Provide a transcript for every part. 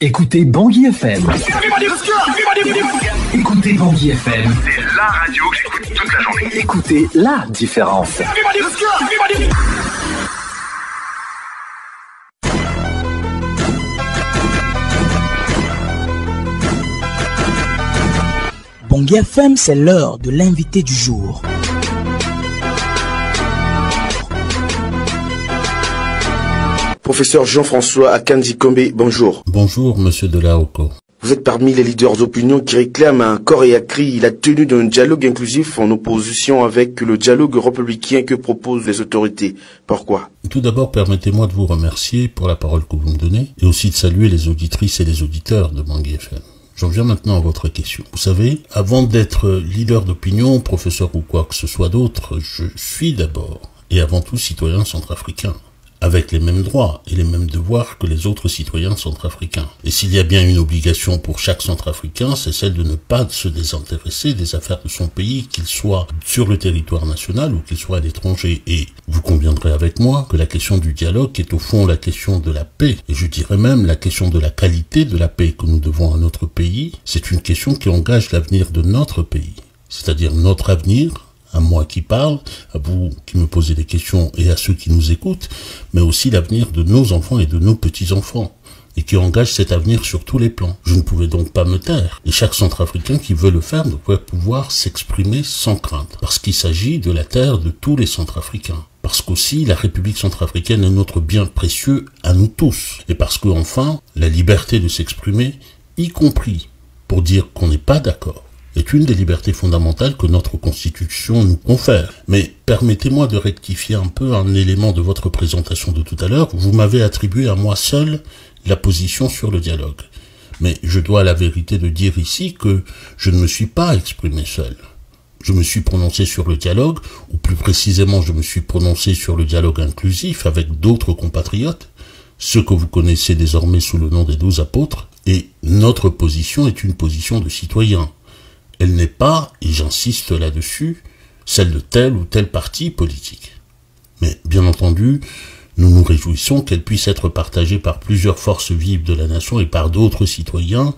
Écoutez Bangui FM. Écoutez Bangui FM. C'est la radio que j'écoute toute la journée. Écoutez la différence. Bangui FM, c'est l'heure de l'invité du jour. Professeur Jean-François Akandikombe, bonjour. Bonjour, monsieur Delaoko. Vous êtes parmi les leaders d'opinion qui réclament à corps et à cri la tenue d'un dialogue inclusif en opposition avec le dialogue républicain que proposent les autorités. Pourquoi? Tout d'abord, permettez-moi de vous remercier pour la parole que vous me donnez et aussi de saluer les auditrices et les auditeurs de Bangui FM. J'en viens maintenant à votre question. Vous savez, avant d'être leader d'opinion, professeur ou quoi que ce soit d'autre, je suis d'abord et avant tout citoyen centrafricain, avec les mêmes droits et les mêmes devoirs que les autres citoyens centrafricains. Et s'il y a bien une obligation pour chaque centrafricain, c'est celle de ne pas se désintéresser des affaires de son pays, qu'il soit sur le territoire national ou qu'il soit à l'étranger. Et vous conviendrez avec moi que la question du dialogue est au fond la question de la paix, et je dirais même la question de la qualité de la paix que nous devons à notre pays. C'est une question qui engage l'avenir de notre pays, c'est-à-dire notre avenir, à moi qui parle, à vous qui me posez des questions et à ceux qui nous écoutent, mais aussi l'avenir de nos enfants et de nos petits-enfants, et qui engage cet avenir sur tous les plans. Je ne pouvais donc pas me taire, et chaque centrafricain qui veut le faire doit pouvoir s'exprimer sans crainte, parce qu'il s'agit de la terre de tous les centrafricains, parce qu'aussi la République centrafricaine est notre bien précieux à nous tous, et parce que enfin, la liberté de s'exprimer, y compris pour dire qu'on n'est pas d'accord, est une des libertés fondamentales que notre Constitution nous confère. Mais permettez-moi de rectifier un peu un élément de votre présentation de tout à l'heure. Vous m'avez attribué à moi seul la position sur le dialogue. Mais je dois à la vérité de dire ici que je ne me suis pas exprimé seul. Je me suis prononcé sur le dialogue, ou plus précisément je me suis prononcé sur le dialogue inclusif avec d'autres compatriotes, ceux que vous connaissez désormais sous le nom des 12 apôtres, et notre position est une position de citoyen. Elle n'est pas, et j'insiste là-dessus, celle de tel ou tel parti politique. Mais, bien entendu, nous nous réjouissons qu'elle puisse être partagée par plusieurs forces vives de la nation et par d'autres citoyens,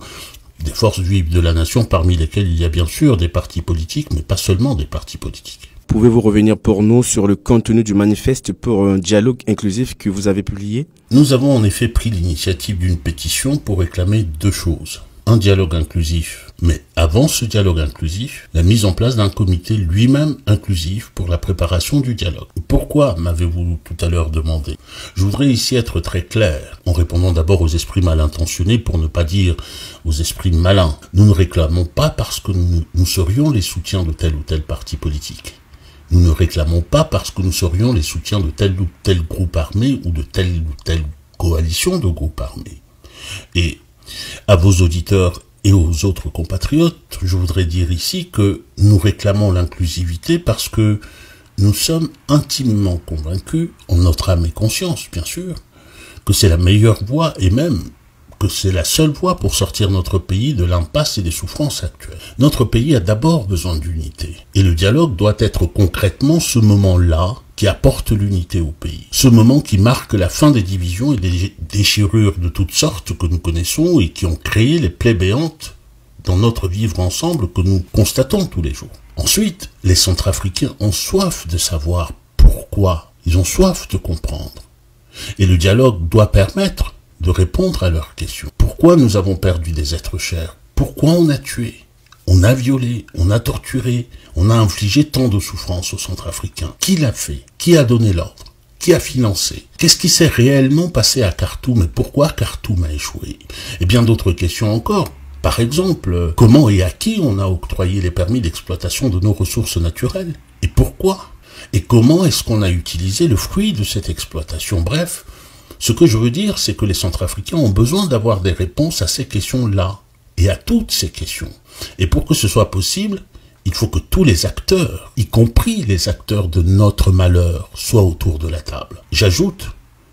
des forces vives de la nation parmi lesquelles il y a bien sûr des partis politiques, mais pas seulement des partis politiques. Pouvez-vous revenir pour nous sur le contenu du manifeste pour un dialogue inclusif que vous avez publié? Nous avons en effet pris l'initiative d'une pétition pour réclamer deux choses. Un dialogue inclusif, mais avant ce dialogue inclusif, la mise en place d'un comité lui-même inclusif pour la préparation du dialogue. Pourquoi m'avez-vous tout à l'heure demandé? Je voudrais ici être très clair, en répondant d'abord aux esprits mal intentionnés, pour ne pas dire aux esprits malins. Nous ne réclamons pas parce que nous serions les soutiens de tel ou tel parti politique. Nous ne réclamons pas parce que nous serions les soutiens de tel ou tel groupe armé ou de telle ou telle coalition de groupes armés. Et à vos auditeurs et aux autres compatriotes, je voudrais dire ici que nous réclamons l'inclusivité parce que nous sommes intimement convaincus, en notre âme et conscience bien sûr, que c'est la meilleure voie et même que c'est la seule voie pour sortir notre pays de l'impasse et des souffrances actuelles. Notre pays a d'abord besoin d'unité. Et le dialogue doit être concrètement ce moment-là qui apporte l'unité au pays. Ce moment qui marque la fin des divisions et des déchirures de toutes sortes que nous connaissons et qui ont créé les plaies béantes dans notre vivre ensemble que nous constatons tous les jours. Ensuite, les Centrafricains ont soif de savoir pourquoi. Ils ont soif de comprendre. Et le dialogue doit permettre de répondre à leurs questions. Pourquoi nous avons perdu des êtres chers? Pourquoi on a tué? On a violé, on a torturé, on a infligé tant de souffrances aux Centrafricains. Qui l'a fait? Qui a donné l'ordre? Qui a financé? Qu'est-ce qui s'est réellement passé à Khartoum et pourquoi Khartoum a échoué? Et bien d'autres questions encore. Par exemple, comment et à qui on a octroyé les permis d'exploitation de nos ressources naturelles? Et pourquoi? Et comment est-ce qu'on a utilisé le fruit de cette exploitation? Bref, ce que je veux dire, c'est que les Centrafricains ont besoin d'avoir des réponses à ces questions-là, et à toutes ces questions. Et pour que ce soit possible, il faut que tous les acteurs, y compris les acteurs de notre malheur, soient autour de la table. J'ajoute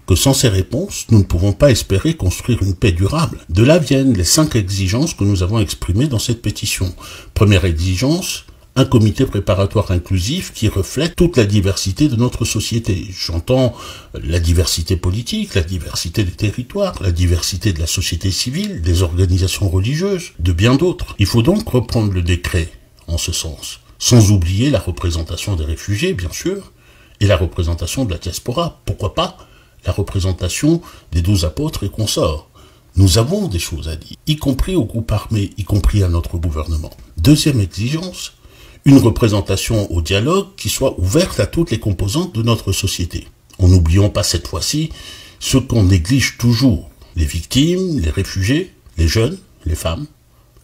que sans ces réponses, nous ne pouvons pas espérer construire une paix durable. De là viennent les 5 exigences que nous avons exprimées dans cette pétition. Première exigence, un comité préparatoire inclusif qui reflète toute la diversité de notre société. J'entends la diversité politique, la diversité des territoires, la diversité de la société civile, des organisations religieuses, de bien d'autres. Il faut donc reprendre le décret en ce sens, sans oublier la représentation des réfugiés, bien sûr, et la représentation de la diaspora. Pourquoi pas la représentation des 12 apôtres et consorts. Nous avons des choses à dire, y compris au groupe armé, y compris à notre gouvernement. Deuxième exigence, une représentation au dialogue qui soit ouverte à toutes les composantes de notre société. En n'oublions pas cette fois-ci ce qu'on néglige toujours, les victimes, les réfugiés, les jeunes, les femmes,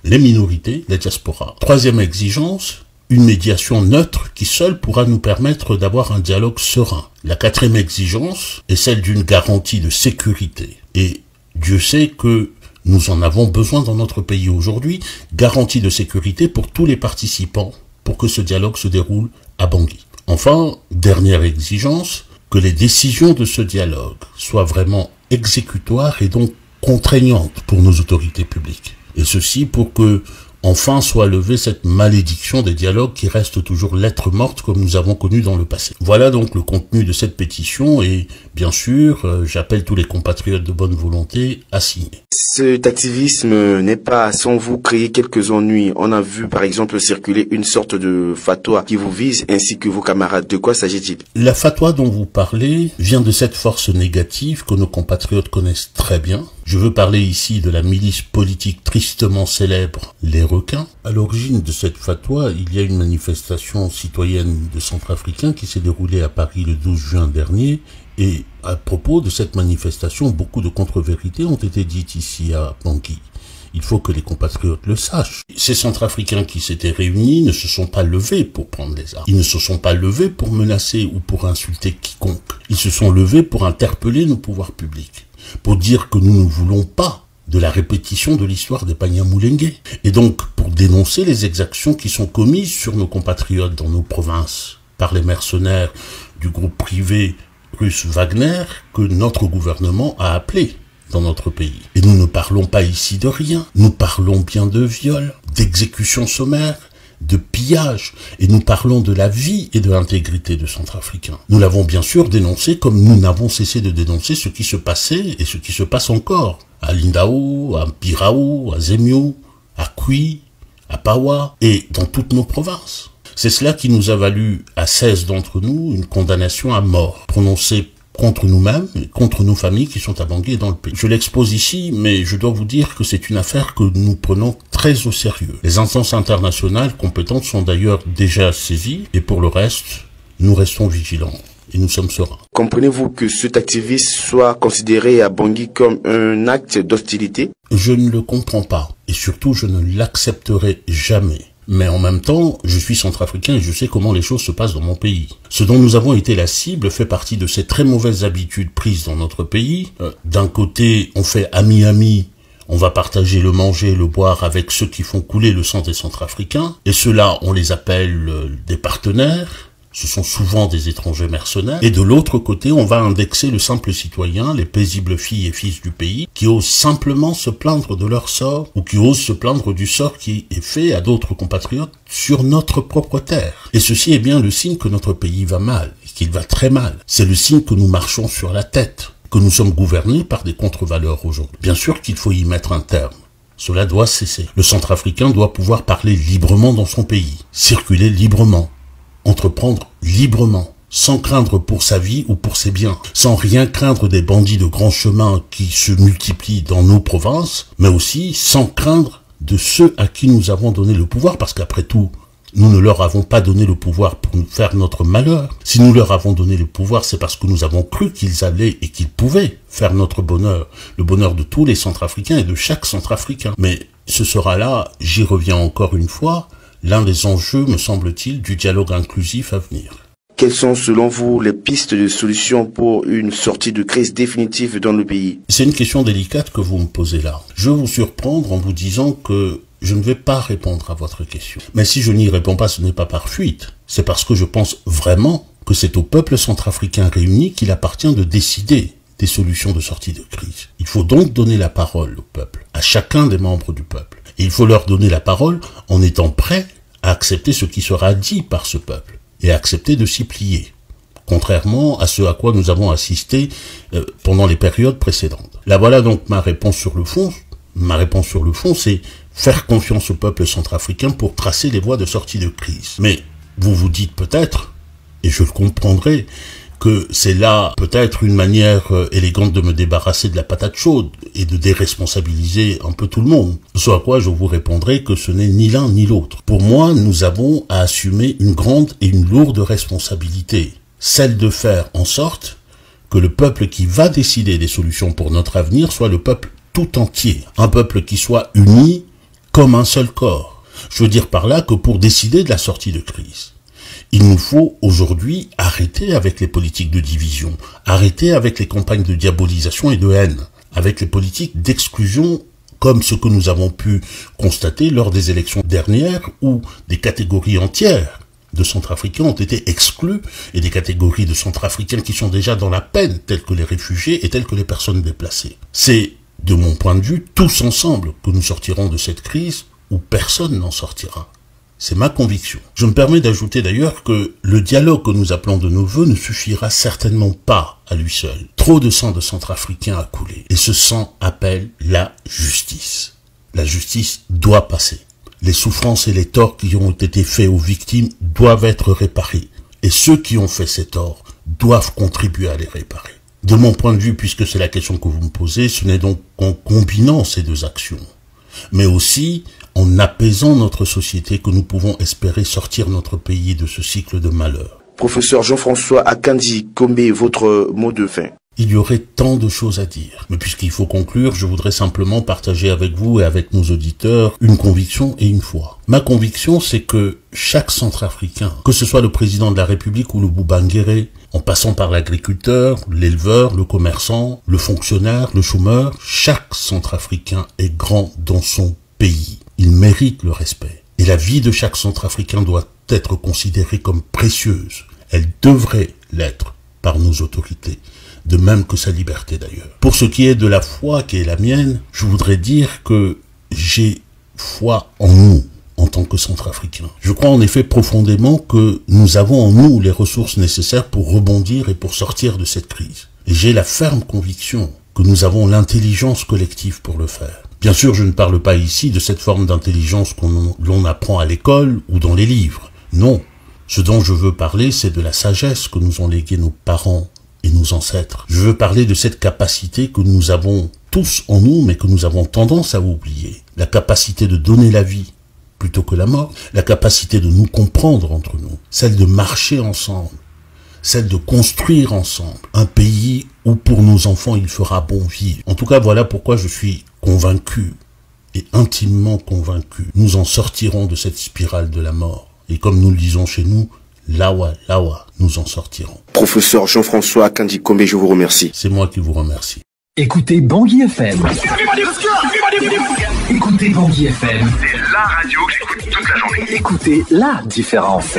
les minorités, les diasporas. Troisième exigence, une médiation neutre qui seule pourra nous permettre d'avoir un dialogue serein. La quatrième exigence est celle d'une garantie de sécurité. Et Dieu sait que nous en avons besoin dans notre pays aujourd'hui, garantie de sécurité pour tous les participants, pour que ce dialogue se déroule à Bangui. Enfin, dernière exigence, que les décisions de ce dialogue soient vraiment exécutoires et donc contraignantes pour nos autorités publiques. Et ceci pour que enfin soit levée cette malédiction des dialogues qui reste toujours lettre morte comme nous avons connu dans le passé. Voilà donc le contenu de cette pétition et bien sûr, j'appelle tous les compatriotes de bonne volonté à signer. Cet activisme n'est pas sans vous créer quelques ennuis. On a vu par exemple circuler une sorte de fatwa qui vous vise ainsi que vos camarades. De quoi s'agit-il? La fatwa dont vous parlez vient de cette force négative que nos compatriotes connaissent très bien. Je veux parler ici de la milice politique tristement célèbre, les requins. À l'origine de cette fatwa, il y a une manifestation citoyenne de Centrafricains qui s'est déroulée à Paris le 12 juin dernier. Et à propos de cette manifestation, beaucoup de contre-vérités ont été dites ici à Bangui. Il faut que les compatriotes le sachent. Ces Centrafricains qui s'étaient réunis ne se sont pas levés pour prendre les armes. Ils ne se sont pas levés pour menacer ou pour insulter quiconque. Ils se sont levés pour interpeller nos pouvoirs publics, pour dire que nous ne voulons pas de la répétition de l'histoire des Banyamulenge, et donc pour dénoncer les exactions qui sont commises sur nos compatriotes dans nos provinces par les mercenaires du groupe privé russe Wagner que notre gouvernement a appelé dans notre pays. Et nous ne parlons pas ici de rien, nous parlons bien de viol, d'exécution sommaire, de pillage, et nous parlons de la vie et de l'intégrité de Centrafricains. Nous l'avons bien sûr dénoncé comme nous n'avons cessé de dénoncer ce qui se passait et ce qui se passe encore à Lindao, à Pirao, à Zemio, à Kui, à Pawa et dans toutes nos provinces. C'est cela qui nous a valu à 16 d'entre nous une condamnation à mort, prononcée contre nous-mêmes et contre nos familles qui sont à Bangui et dans le pays. Je l'expose ici, mais je dois vous dire que c'est une affaire que nous prenons très au sérieux. Les instances internationales compétentes sont d'ailleurs déjà saisies et pour le reste, nous restons vigilants. Et nous sommes sereins. Comprenez-vous que cet activisme soit considéré à Bangui comme un acte d'hostilité? Je ne le comprends pas et surtout je ne l'accepterai jamais. Mais en même temps, je suis centrafricain et je sais comment les choses se passent dans mon pays. Ce dont nous avons été la cible fait partie de ces très mauvaises habitudes prises dans notre pays. D'un côté, on fait ami-ami, on va partager le manger, le boire avec ceux qui font couler le sang des Centrafricains. Et ceux-là, on les appelle des partenaires. Ce sont souvent des étrangers mercenaires. Et de l'autre côté, on va indexer le simple citoyen, les paisibles filles et fils du pays, qui osent simplement se plaindre de leur sort, ou qui osent se plaindre du sort qui est fait à d'autres compatriotes sur notre propre terre. Et ceci est bien le signe que notre pays va mal, et qu'il va très mal. C'est le signe que nous marchons sur la tête, que nous sommes gouvernés par des contre-valeurs aujourd'hui. Bien sûr qu'il faut y mettre un terme. Cela doit cesser. Le Centrafricain doit pouvoir parler librement dans son pays, circuler librement, entreprendre librement, sans craindre pour sa vie ou pour ses biens, sans rien craindre des bandits de grand chemin qui se multiplient dans nos provinces, mais aussi sans craindre de ceux à qui nous avons donné le pouvoir, parce qu'après tout, nous ne leur avons pas donné le pouvoir pour nous faire notre malheur. Si nous leur avons donné le pouvoir, c'est parce que nous avons cru qu'ils allaient et qu'ils pouvaient faire notre bonheur, le bonheur de tous les Centrafricains et de chaque Centrafricain. Mais ce sera là, j'y reviens encore une fois, l'un des enjeux, me semble-t-il, du dialogue inclusif à venir. Quelles sont, selon vous, les pistes de solutions pour une sortie de crise définitive dans le pays? C'est une question délicate que vous me posez là. Je vais vous surprendre en vous disant que je ne vais pas répondre à votre question. Mais si je n'y réponds pas, ce n'est pas par fuite. C'est parce que je pense vraiment que c'est au peuple centrafricain réuni qu'il appartient de décider des solutions de sortie de crise. Il faut donc donner la parole au peuple, à chacun des membres du peuple. Et il faut leur donner la parole en étant prêt à accepter ce qui sera dit par ce peuple et à accepter de s'y plier, contrairement à ce à quoi nous avons assisté pendant les périodes précédentes. Là voilà donc ma réponse sur le fond. Ma réponse sur le fond, c'est faire confiance au peuple centrafricain pour tracer les voies de sortie de crise. Mais vous vous dites peut-être, et je le comprendrai, que c'est là peut-être une manière élégante de me débarrasser de la patate chaude et de déresponsabiliser un peu tout le monde. Ce à quoi je vous répondrai que ce n'est ni l'un ni l'autre. Pour moi, nous avons à assumer une grande et une lourde responsabilité, celle de faire en sorte que le peuple qui va décider des solutions pour notre avenir soit le peuple tout entier, un peuple qui soit uni comme un seul corps. Je veux dire par là que pour décider de la sortie de crise, il nous faut aujourd'hui arrêter avec les politiques de division, arrêter avec les campagnes de diabolisation et de haine, avec les politiques d'exclusion comme ce que nous avons pu constater lors des élections dernières où des catégories entières de Centrafricains ont été exclus et des catégories de Centrafricains qui sont déjà dans la peine, telles que les réfugiés et telles que les personnes déplacées. C'est, de mon point de vue, tous ensemble que nous sortirons de cette crise où personne n'en sortira. C'est ma conviction. Je me permets d'ajouter d'ailleurs que le dialogue que nous appelons de nos vœux ne suffira certainement pas à lui seul. Trop de sang de Centrafricains a coulé et ce sang appelle la justice. La justice doit passer. Les souffrances et les torts qui ont été faits aux victimes doivent être réparés et ceux qui ont fait ces torts doivent contribuer à les réparer. De mon point de vue, puisque c'est la question que vous me posez, ce n'est donc qu'en combinant ces deux actions, mais aussi en apaisant notre société que nous pouvons espérer sortir notre pays de ce cycle de malheur. Professeur Jean-François Akandi Kombe, votre mot de fin. Il y aurait tant de choses à dire, mais puisqu'il faut conclure, je voudrais simplement partager avec vous et avec nos auditeurs une conviction et une foi. Ma conviction, c'est que chaque Centrafricain, que ce soit le président de la République ou le Boubanguéré, en passant par l'agriculteur, l'éleveur, le commerçant, le fonctionnaire, le chômeur, chaque Centrafricain est grand dans son pays. Il mérite le respect. Et la vie de chaque Centrafricain doit être considérée comme précieuse. Elle devrait l'être par nos autorités, de même que sa liberté d'ailleurs. Pour ce qui est de la foi qui est la mienne, je voudrais dire que j'ai foi en nous, en tant que Centrafricains. Je crois en effet profondément que nous avons en nous les ressources nécessaires pour rebondir et pour sortir de cette crise. Et j'ai la ferme conviction que nous avons l'intelligence collective pour le faire. Bien sûr, je ne parle pas ici de cette forme d'intelligence l'on apprend à l'école ou dans les livres. Non. Ce dont je veux parler, c'est de la sagesse que nous ont léguée nos parents et nos ancêtres. Je veux parler de cette capacité que nous avons tous en nous, mais que nous avons tendance à oublier. La capacité de donner la vie plutôt que la mort. La capacité de nous comprendre entre nous. Celle de marcher ensemble. Celle de construire ensemble un pays où pour nos enfants il fera bon vivre. En tout cas, voilà pourquoi je suis convaincu et intimement convaincu. Nous en sortirons de cette spirale de la mort. Et comme nous le disons chez nous, Lawa, Lawa, nous en sortirons. Professeur Jean-François Akandi Kombe, je vous remercie. C'est moi qui vous remercie. Écoutez Bangui FM. Écoutez Bangui FM. C'est la radio que j'écoute toute la journée. Écoutez la différence.